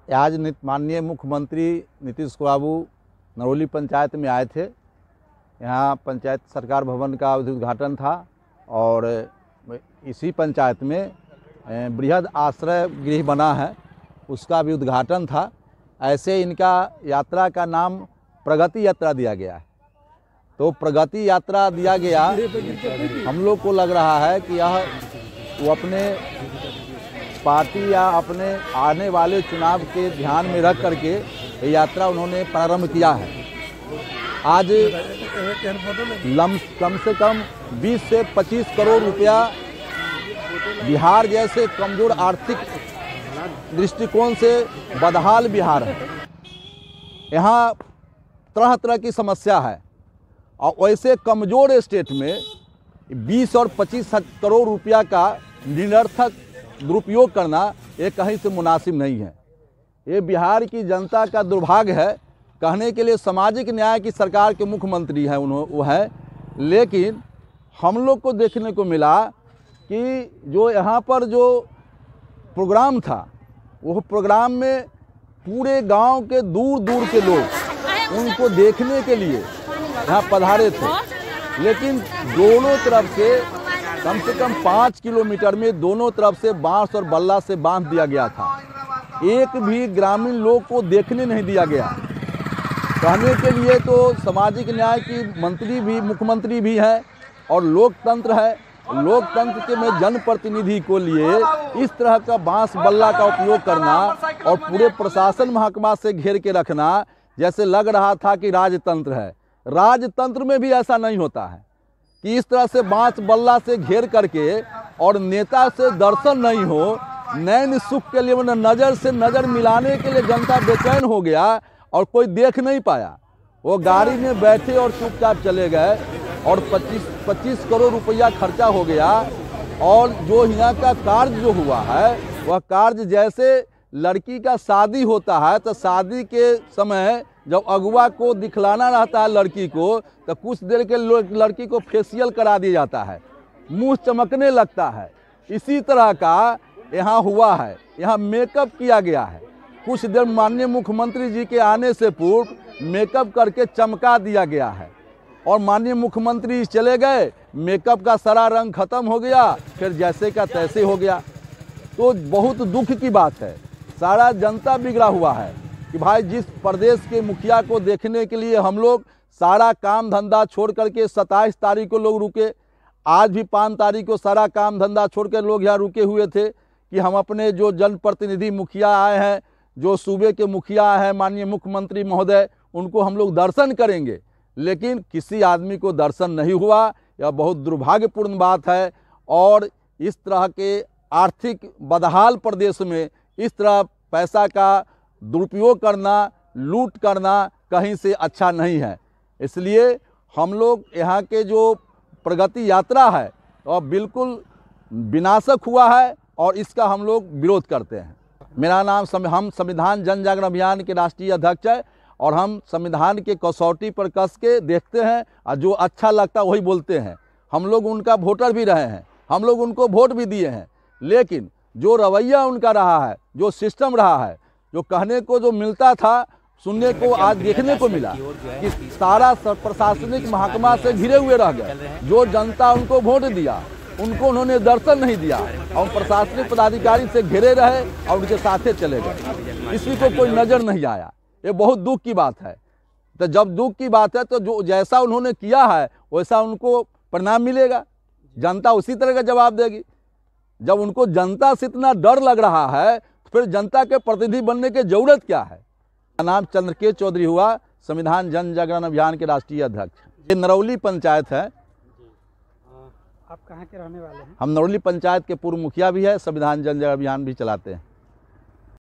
आज माननीय मुख्यमंत्री नीतीश बाबू नरौली पंचायत में आए थे। यहाँ पंचायत सरकार भवन का उद्घाटन था और इसी पंचायत में बृहद आश्रय गृह बना है, उसका भी उद्घाटन था। ऐसे इनका यात्रा का नाम प्रगति यात्रा दिया गया है। तो प्रगति यात्रा दिया गया, हम लोग को लग रहा है कि यह वो अपने पार्टी या अपने आने वाले चुनाव के ध्यान में रख करके ये यात्रा उन्होंने प्रारंभ किया है। आज कम से कम 20 से 25 करोड़ रुपया बिहार जैसे कमजोर आर्थिक दृष्टिकोण से बदहाल बिहार है, यहाँ तरह तरह की समस्या है और वैसे कमज़ोर स्टेट में 20 और 25 करोड़ रुपया का निरर्थक दुरुपयोग करना ये कहीं से मुनासिब नहीं है। ये बिहार की जनता का दुर्भाग्य है। कहने के लिए सामाजिक न्याय की सरकार के मुख्यमंत्री हैं वो है, लेकिन हम लोग को देखने को मिला कि जो यहाँ पर जो प्रोग्राम था, वो प्रोग्राम में पूरे गांव के दूर दूर के लोग उनको देखने के लिए यहाँ पधारे थे, लेकिन दोनों तरफ से कम 5 किलोमीटर में दोनों तरफ से बांस और बल्ला से बांध दिया गया था। एक भी ग्रामीण लोग को देखने नहीं दिया गया। कहने के लिए तो सामाजिक न्याय की मंत्री भी मुख्यमंत्री भी है और लोकतंत्र है। लोकतंत्र के में जनप्रतिनिधि को लिए इस तरह का बांस बल्ला का उपयोग करना और पूरे प्रशासन महकमा से घेर के रखना, जैसे लग रहा था कि राजतंत्र है। राजतंत्र में भी ऐसा नहीं होता है कि इस तरह से बांस बल्ला से घेर करके और नेता से दर्शन नहीं हो, नैन सुख के लिए नज़र से नज़र मिलाने के लिए जनता बेचैन हो गया और कोई देख नहीं पाया। वो गाड़ी में बैठे और चुपचाप चले गए और 25 करोड़ रुपया खर्चा हो गया। और जो यहाँ का कार्य जो हुआ है, वह कार्य जैसे लड़की का शादी होता है तो शादी के समय जब अगुआ को दिखलाना रहता है लड़की को, तो कुछ देर के लड़की को फेशियल करा दिया जाता है, मुंह चमकने लगता है। इसी तरह का यहाँ हुआ है, यहाँ मेकअप किया गया है। कुछ देर माननीय मुख्यमंत्री जी के आने से पूर्व मेकअप करके चमका दिया गया है और माननीय मुख्यमंत्री चले गए, मेकअप का सारा रंग खत्म हो गया, फिर जैसे का तैसे हो गया। तो बहुत दुख की बात है, सारा जनता बिगड़ा हुआ है कि भाई जिस प्रदेश के मुखिया को देखने के लिए हम लोग सारा काम धंधा छोड़ करके 27 तारीख को लोग रुके, आज भी 5 तारीख को सारा काम धंधा छोड़ कर लोग यहाँ रुके हुए थे कि हम अपने जो जनप्रतिनिधि मुखिया आए हैं, जो सूबे के मुखिया हैं माननीय मुख्यमंत्री महोदय, उनको हम लोग दर्शन करेंगे, लेकिन किसी आदमी को दर्शन नहीं हुआ। यह बहुत दुर्भाग्यपूर्ण बात है और इस तरह के आर्थिक बदहाल प्रदेश में इस तरह पैसा का दुरुपयोग करना, लूट करना कहीं से अच्छा नहीं है। इसलिए हम लोग यहाँ के जो प्रगति यात्रा है वह बिल्कुल विनाशक हुआ है और इसका हम लोग विरोध करते हैं। मेरा नाम हम संविधान जन जागरण अभियान के राष्ट्रीय अध्यक्ष है और हम संविधान के कसौटी पर कस के देखते हैं और जो अच्छा लगता वही बोलते हैं। हम लोग उनका वोटर भी रहे हैं, हम लोग उनको वोट भी दिए हैं, लेकिन जो रवैया उनका रहा है, जो सिस्टम रहा है, जो कहने को जो मिलता था सुनने को आज देखने को मिला कि सारा प्रशासनिक महकमा से घिरे हुए रह गए। जो जनता उनको वोट दिया उनको उन्होंने दर्शन नहीं दिया और प्रशासनिक पदाधिकारी से घिरे रहे और उनके साथे चले गए, इसी को कोई नज़र नहीं आया। ये बहुत दुख की बात है। तो जब दुख की बात है तो जो जैसा उन्होंने किया है वैसा उनको परिणाम मिलेगा, जनता उसी तरह का जवाब देगी। जब उनको जनता से इतना डर लग रहा है तो फिर जनता के प्रतिनिधि बनने की जरूरत क्या है। मेरा नाम चंद्रकेत चौधरी हुआ, संविधान जन जागरण अभियान के राष्ट्रीय अध्यक्ष। ये नरौली पंचायत है। आप कहाँ के रहने वाले हैं? हम नरौली पंचायत के पूर्व मुखिया भी है, संविधान जन जागरण अभियान भी चलाते हैं।